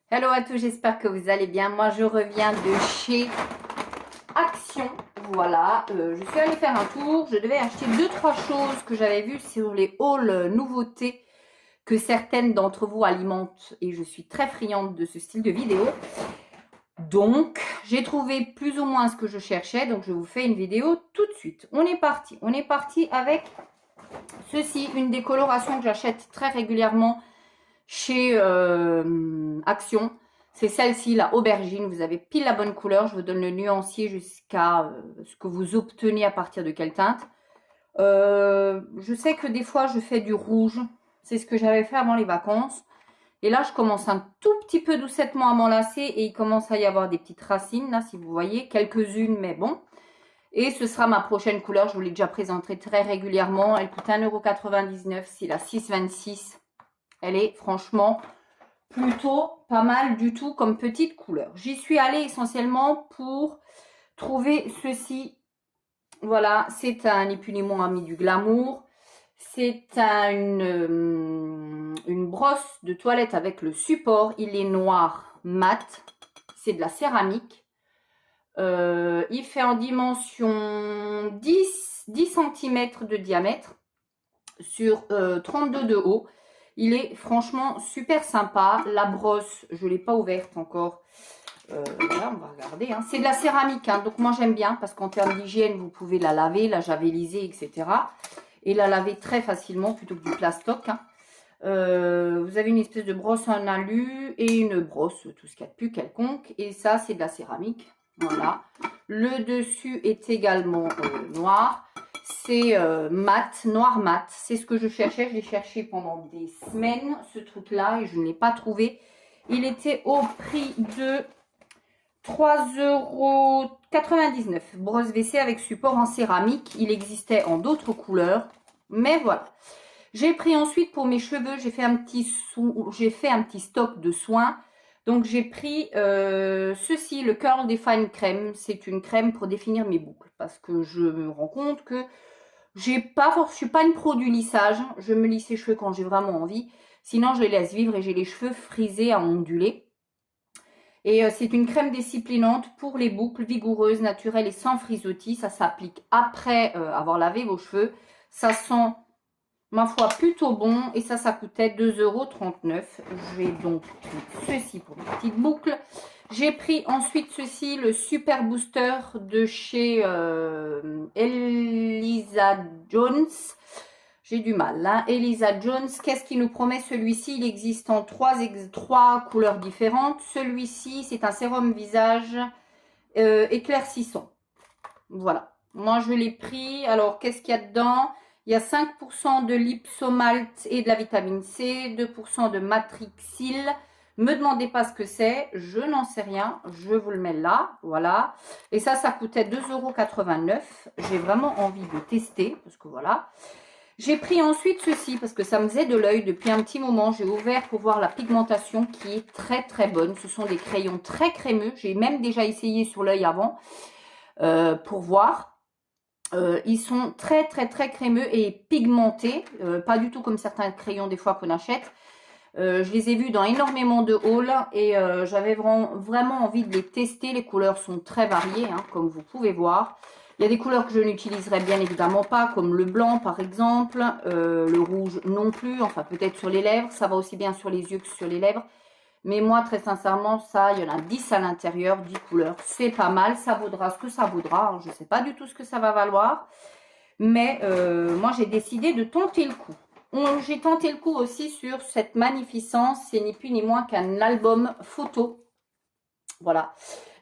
Hello à tous, j'espère que vous allez bien. Moi, je reviens de chez Action. Voilà, je suis allée faire un tour. Je devais acheter 2-3 choses que j'avais vues sur les hauls nouveautés que certaines d'entre vous alimentent. Et je suis très friande de ce style de vidéo. Donc, j'ai trouvé plus ou moins ce que je cherchais. Donc, je vous fais une vidéo tout de suite. On est parti. On est parti avec ceci, une décoloration que j'achète très régulièrement chez Action. C'est celle-ci, la aubergine. Vous avez pile la bonne couleur. Je vous donne le nuancier jusqu'à ce que vous obtenez à partir de quelle teinte. Je sais que des fois, je fais du rouge. C'est ce que j'avais fait avant les vacances. Et là, je commence un tout petit peu doucettement à m'enlacer et il commence à y avoir des petites racines, là, si vous voyez. Quelques-unes, mais bon. Et ce sera ma prochaine couleur. Je vous l'ai déjà présentée très régulièrement. Elle coûte 1,99 €. C'est la 626. Elle est franchement plutôt pas mal du tout comme petite couleur. J'y suis allée essentiellement pour trouver ceci. Voilà, c'est un ni plus ni moins ami du glamour. C'est une brosse de toilette avec le support. Il est noir mat. C'est de la céramique. Il fait en dimension 10 cm de diamètre sur 32 de haut. Il est franchement super sympa. La brosse, je ne l'ai pas ouverte encore. Voilà, on va regarder. Hein. C'est de la céramique, hein, donc moi j'aime bien parce qu'en termes d'hygiène, vous pouvez la laver, la javeliser, etc. Et la laver très facilement plutôt que du plastoc. Hein. Vous avez une espèce de brosse en alu et une brosse, tout ce qu'il y a de plus quelconque. Et ça, c'est de la céramique. Voilà. Le dessus est également noir. C'est mat, noir mat. C'est ce que je cherchais. Je l'ai cherché pendant des semaines, ce truc-là, et je ne l'ai pas trouvé. Il était au prix de 3,99 €. Brosse WC avec support en céramique. Il existait en d'autres couleurs. Mais voilà. J'ai pris ensuite pour mes cheveux, j'ai fait un petit stock de soins. Donc j'ai pris ceci, le Curl Define Crème. C'est une crème pour définir mes boucles. Parce que je me rends compte que je suis pas une pro du lissage. Je me lisse les cheveux quand j'ai vraiment envie. Sinon, je les laisse vivre et j'ai les cheveux frisés à onduler. Et c'est une crème disciplinante pour les boucles, vigoureuse, naturelle et sans frisottis. Ça s'applique après avoir lavé vos cheveux. Ça sent, ma foi, plutôt bon. Et ça coûtait 2,39 €. J'ai donc pris ceci pour les petites boucles. J'ai pris ensuite ceci, le Super Booster de chez Elisa Jones. J'ai du mal, hein. Elisa Jones, qu'est-ce qu'il nous promet celui-ci? Il existe en trois couleurs différentes. Celui-ci, c'est un sérum visage éclaircissant. Voilà. Moi, je l'ai pris. Alors, qu'est-ce qu'il y a dedans? Il y a 5% de lipsomalt et de la vitamine C, 2% de matrixyl. Me demandez pas ce que c'est, je n'en sais rien. Je vous le mets là, voilà. Et ça coûtait 2,89 €. J'ai vraiment envie de tester, parce que voilà. J'ai pris ensuite ceci, parce que ça me faisait de l'œil depuis un petit moment. J'ai ouvert pour voir la pigmentation qui est très très bonne. Ce sont des crayons très crémeux. J'ai même déjà essayé sur l'œil avant pour voir. Ils sont très très très crémeux et pigmentés. Pas du tout comme certains crayons des fois qu'on achète. Je les ai vus dans énormément de hauls et j'avais vraiment envie de les tester. Les couleurs sont très variées, hein, comme vous pouvez voir. Il y a des couleurs que je n'utiliserai bien évidemment pas, comme le blanc par exemple, le rouge non plus, enfin peut-être sur les lèvres. Ça va aussi bien sur les yeux que sur les lèvres. Mais moi, très sincèrement, ça, il y en a 10 à l'intérieur, 10 couleurs. C'est pas mal, ça vaudra ce que ça vaudra. Je ne sais pas du tout ce que ça va valoir. Mais moi, j'ai décidé de tenter le coup. J'ai tenté le coup aussi sur cette magnificence. C'est ni plus ni moins qu'un album photo. Voilà.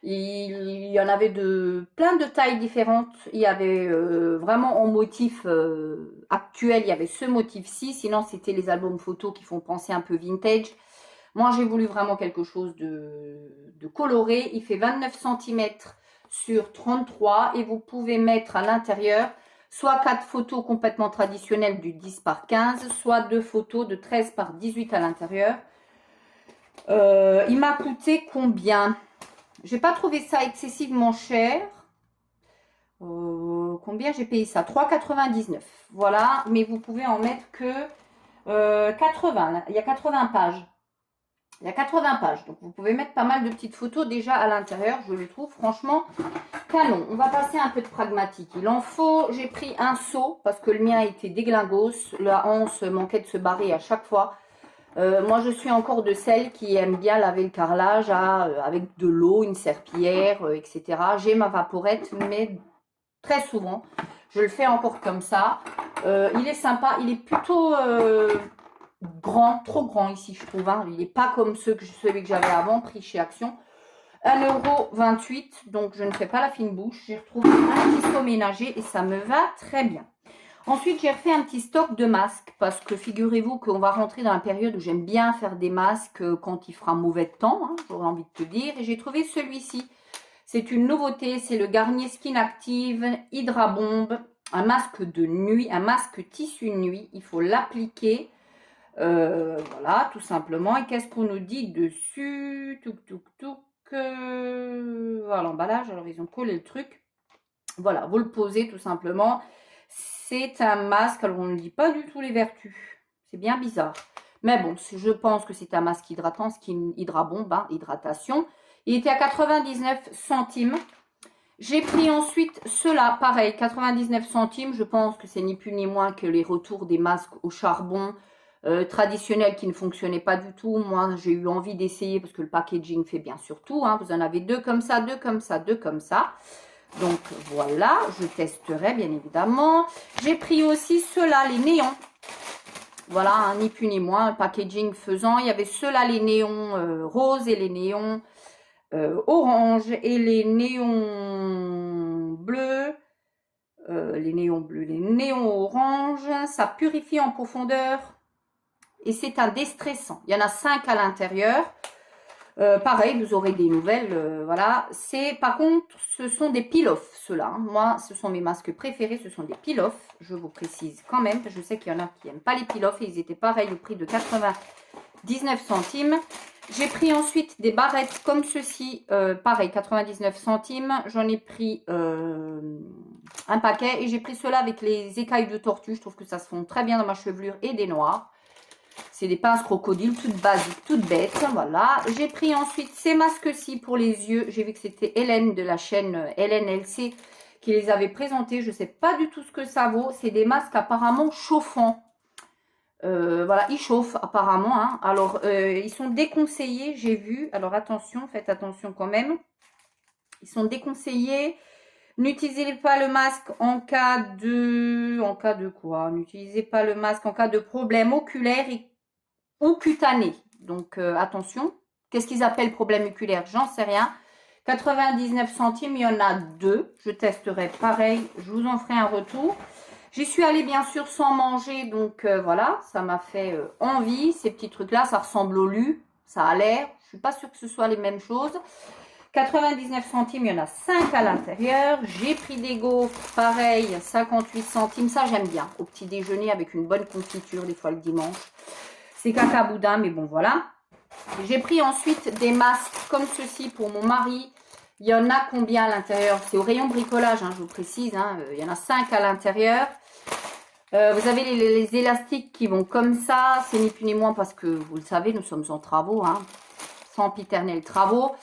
Il y en avait de plein de tailles différentes. Il y avait vraiment en motif actuel, il y avait ce motif-ci. Sinon, c'était les albums photos qui font penser un peu vintage. Moi, j'ai voulu vraiment quelque chose de coloré. Il fait 29 cm sur 33 et vous pouvez mettre à l'intérieur soit 4 photos complètement traditionnelles du 10 par 15, soit 2 photos de 13 par 18 à l'intérieur. Il m'a coûté combien? J'ai pas trouvé ça excessivement cher. Combien j'ai payé ça? 3,99 €. Voilà, mais vous pouvez en mettre que 80. Il y a 80 pages. Il y a 80 pages, donc vous pouvez mettre pas mal de petites photos déjà à l'intérieur. Je le trouve franchement canon. On va passer un peu de pragmatique. Il en faut, j'ai pris un seau parce que le mien était déglingos. La hanse manquait de se barrer à chaque fois. Moi, je suis encore de celles qui aiment bien laver le carrelage avec de l'eau, une serpillière, etc. J'ai ma vaporette, mais très souvent, je le fais encore comme ça. Il est sympa, il est plutôt grand, trop grand ici, je trouve. Hein. Il n'est pas comme celui que j'avais avant, pris chez Action. 1,28 €, donc je ne fais pas la fine bouche. J'ai retrouvé un petit seau ménager et ça me va très bien. Ensuite, j'ai refait un petit stock de masques parce que figurez-vous qu'on va rentrer dans la période où j'aime bien faire des masques quand il fera mauvais temps, hein, j'aurais envie de te dire. Et j'ai trouvé celui-ci. C'est une nouveauté, c'est le Garnier Skin Active Hydra Bomb, un masque de nuit, un masque tissu nuit. Il faut l'appliquer, voilà, tout simplement. Et qu'est-ce qu'on nous dit dessus? Voilà l'emballage, alors ils ont collé le truc. Voilà, vous le posez tout simplement. C'est un masque, alors on ne dit pas du tout les vertus. C'est bien bizarre. Mais bon, je pense que c'est un masque hydratant, Skin Hydra Bomb, hein, hydratation. Il était à 99 centimes. J'ai pris ensuite cela, pareil, 99 centimes. Je pense que c'est ni plus ni moins que les retours des masques au charbon traditionnels qui ne fonctionnaient pas du tout. Moi, j'ai eu envie d'essayer parce que le packaging fait bien surtout. Hein. Vous en avez deux comme ça, deux comme ça, deux comme ça. Donc voilà, je testerai bien évidemment. J'ai pris aussi ceux-là, les néons. Voilà, hein, ni plus ni moins, le packaging faisant. Il y avait ceux-là, les néons roses et les néons orange et les néons bleus. Les néons bleus, les néons orange. Ça purifie en profondeur et c'est un déstressant. Il y en a 5 à l'intérieur. Pareil, vous aurez des nouvelles, voilà. Par contre, ce sont des peel-off, ceux-là. Hein. Moi, ce sont mes masques préférés, ce sont des peel-off. Je vous précise quand même, je sais qu'il y en a qui n'aiment pas les peel-off et ils étaient pareils au prix de 99 centimes. J'ai pris ensuite des barrettes comme ceci, pareil, 99 centimes. J'en ai pris un paquet et j'ai pris ceux-là avec les écailles de tortue. Je trouve que ça se fond très bien dans ma chevelure et des noirs. C'est des pinces crocodiles, toutes basiques, toutes bêtes. Voilà. J'ai pris ensuite ces masques-ci pour les yeux. J'ai vu que c'était Hélène de la chaîne LNLC qui les avait présentés. Je ne sais pas du tout ce que ça vaut. C'est des masques apparemment chauffants. Voilà, ils chauffent apparemment. Hein. Alors, ils sont déconseillés, j'ai vu. Alors, attention, faites attention quand même. Ils sont déconseillés. N'utilisez pas le masque en cas de... En cas de quoi? N'utilisez pas le masque en cas de problème oculaire ou cutané. Donc, attention. Qu'est-ce qu'ils appellent problème oculaire? J'en sais rien. 99 centimes, il y en a 2. Je testerai pareil. Je vous en ferai un retour. J'y suis allée bien sûr sans manger. Donc, voilà. Ça m'a fait envie. Ces petits trucs-là, ça ressemble au lu. Ça a l'air. Je ne suis pas sûre que ce soit les mêmes choses. 99 centimes, il y en a 5 à l'intérieur. J'ai pris des gaufres, pareil, 58 centimes. Ça, j'aime bien. Au petit déjeuner avec une bonne confiture, des fois le dimanche. C'est caca boudin, mais bon, voilà. J'ai pris ensuite des masques comme ceci pour mon mari. Il y en a combien à l'intérieur? C'est au rayon bricolage, hein, je vous précise. Hein. Il y en a 5 à l'intérieur. Vous avez les élastiques qui vont comme ça. C'est ni plus ni moins parce que, vous le savez, nous sommes en travaux. Hein, sempiternels travaux.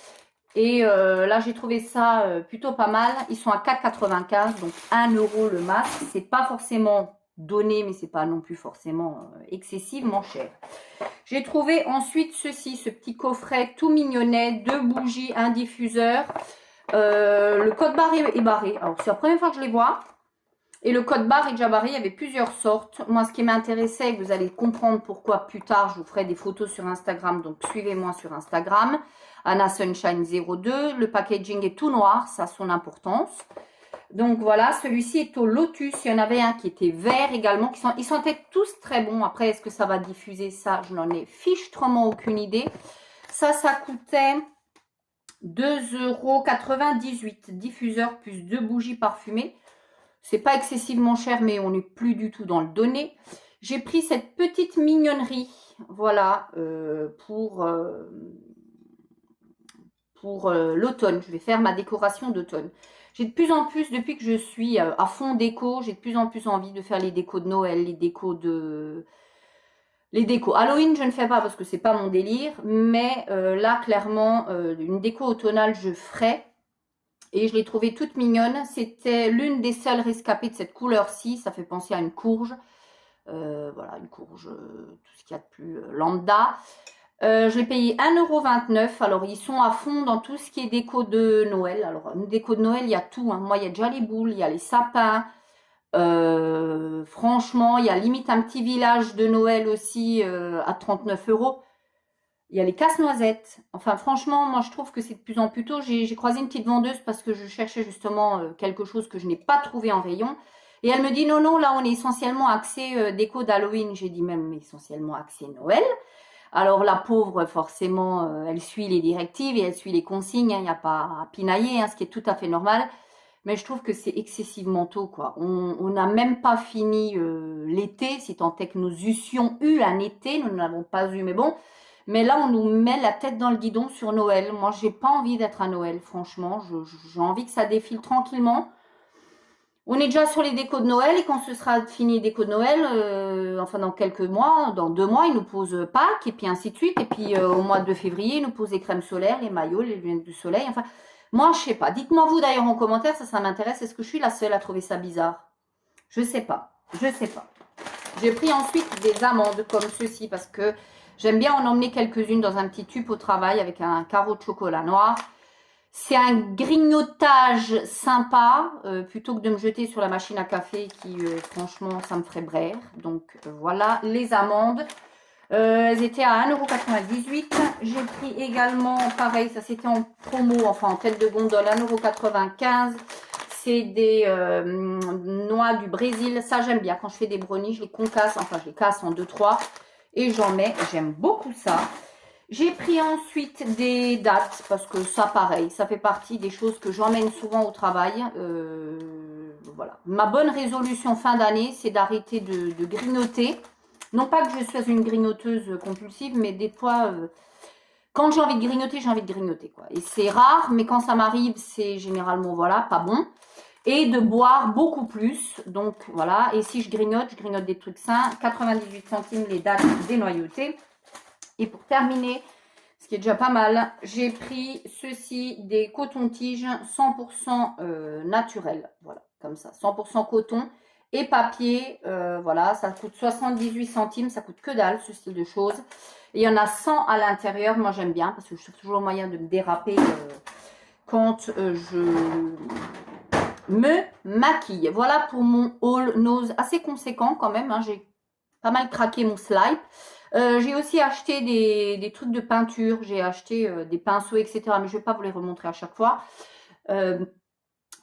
Et là, j'ai trouvé ça plutôt pas mal. Ils sont à 4,95 €, donc 1 € le masque. C'est pas forcément donné, mais c'est pas non plus forcément excessivement cher. J'ai trouvé ensuite ceci, ce petit coffret tout mignonnet, 2 bougies, un diffuseur. Le code barre est barré. Alors, c'est la première fois que je les vois. Et le code barre est déjà barré, il y avait plusieurs sortes. Moi, ce qui m'intéressait, et vous allez comprendre pourquoi plus tard, je vous ferai des photos sur Instagram. Donc, suivez-moi sur Instagram. Anna Sunshine 02. Le packaging est tout noir, ça a son importance. Donc, voilà, celui-ci est au lotus. Il y en avait un qui était vert également. Ils sentaient tous très bons. Après, est-ce que ça va diffuser ça? Je n'en ai fichtrement aucune idée. Ça coûtait 2,98 €. Diffuseur plus 2 bougies parfumées. C'est pas excessivement cher, mais on n'est plus du tout dans le donné. J'ai pris cette petite mignonnerie, voilà, pour l'automne. Je vais faire ma décoration d'automne. J'ai de plus en plus, depuis que je suis à fond déco, j'ai de plus en plus envie de faire les décos de Noël, les décos de Les décos. Halloween, je ne fais pas parce que c'est pas mon délire. Mais là, clairement, une déco automnale, je ferai. Et je l'ai trouvée toute mignonne. C'était l'une des seules rescapées de cette couleur-ci. Ça fait penser à une courge. Voilà, une courge, tout ce qu'il y a de plus lambda. Je l'ai payé 1,29 €. Alors, ils sont à fond dans tout ce qui est déco de Noël. Alors, une déco de Noël, il y a tout. Hein. Moi, il y a déjà les boules, il y a les sapins. Franchement, il y a limite un petit village de Noël aussi à 39 €. Il y a les casse-noisettes. Enfin, franchement, moi, je trouve que c'est de plus en plus tôt. J'ai croisé une petite vendeuse parce que je cherchais justement quelque chose que je n'ai pas trouvé en rayon. Et elle me dit, non, non, là, on est essentiellement axé déco d'Halloween. J'ai dit même essentiellement axé Noël. Alors, la pauvre, forcément, elle suit les directives et elle suit les consignes. Il n'y a pas à pinailler, hein, ce qui est tout à fait normal. Mais je trouve que c'est excessivement tôt, quoi. On n'a même pas fini l'été, si tant est que nous eussions eu un été. Nous n'avons pas eu, mais bon. Mais là, on nous met la tête dans le guidon sur Noël. Moi, j'ai pas envie d'être à Noël, franchement. J'ai envie que ça défile tranquillement. On est déjà sur les décos de Noël et quand ce sera fini les décos de Noël, enfin dans quelques mois, dans 2 mois, ils nous posent Pâques et puis ainsi de suite. Et puis au mois de février, ils nous posent les crèmes solaires, les maillots, les lunettes du soleil. Enfin, moi, je sais pas. Dites-moi vous d'ailleurs en commentaire, ça m'intéresse. Est-ce que je suis la seule à trouver ça bizarre? Je sais pas. Je sais pas. J'ai pris ensuite des amandes comme ceci parce que j'aime bien en emmener quelques-unes dans un petit tube au travail avec un carreau de chocolat noir. C'est un grignotage sympa, plutôt que de me jeter sur la machine à café qui, franchement, ça me ferait braire. Donc, voilà les amandes. Elles étaient à 1,98 €. J'ai pris également, pareil, ça c'était en promo, enfin en tête de gondole, 1,95 €. C'est des noix du Brésil. Ça, j'aime bien. Quand je fais des brownies, je les concasse, enfin je les casse en 2-3 et j'en mets. J'aime beaucoup ça. J'ai pris ensuite des dattes parce que ça, pareil, ça fait partie des choses que j'emmène souvent au travail. Voilà. Ma bonne résolution fin d'année, c'est d'arrêter de grignoter. Non pas que je sois une grignoteuse compulsive, mais des fois, quand j'ai envie de grignoter, j'ai envie de grignoter, quoi. Et c'est rare, mais quand ça m'arrive, c'est généralement, voilà, pas bon. Et de boire beaucoup plus. Donc, voilà. Et si je grignote des trucs sains. 98 centimes les dattes dénoyautées. Et pour terminer, ce qui est déjà pas mal, j'ai pris ceci, des cotons-tiges 100% naturels. Voilà, comme ça, 100% coton et papier. Voilà, ça coûte 78 centimes, ça coûte que dalle, ce style de choses. Et il y en a 100 à l'intérieur. Moi, j'aime bien parce que je trouve toujours moyen de me déraper quand je me maquille. Voilà pour mon haul nose assez conséquent quand même. Hein, j'ai pas mal craqué mon slide. J'ai aussi acheté des trucs de peinture. J'ai acheté des pinceaux, etc. Mais je ne vais pas vous les remontrer à chaque fois.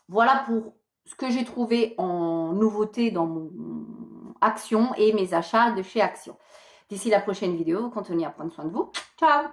Voilà pour ce que j'ai trouvé en nouveauté dans mon Action et mes achats de chez Action. D'ici la prochaine vidéo, continuez à prendre soin de vous. Ciao!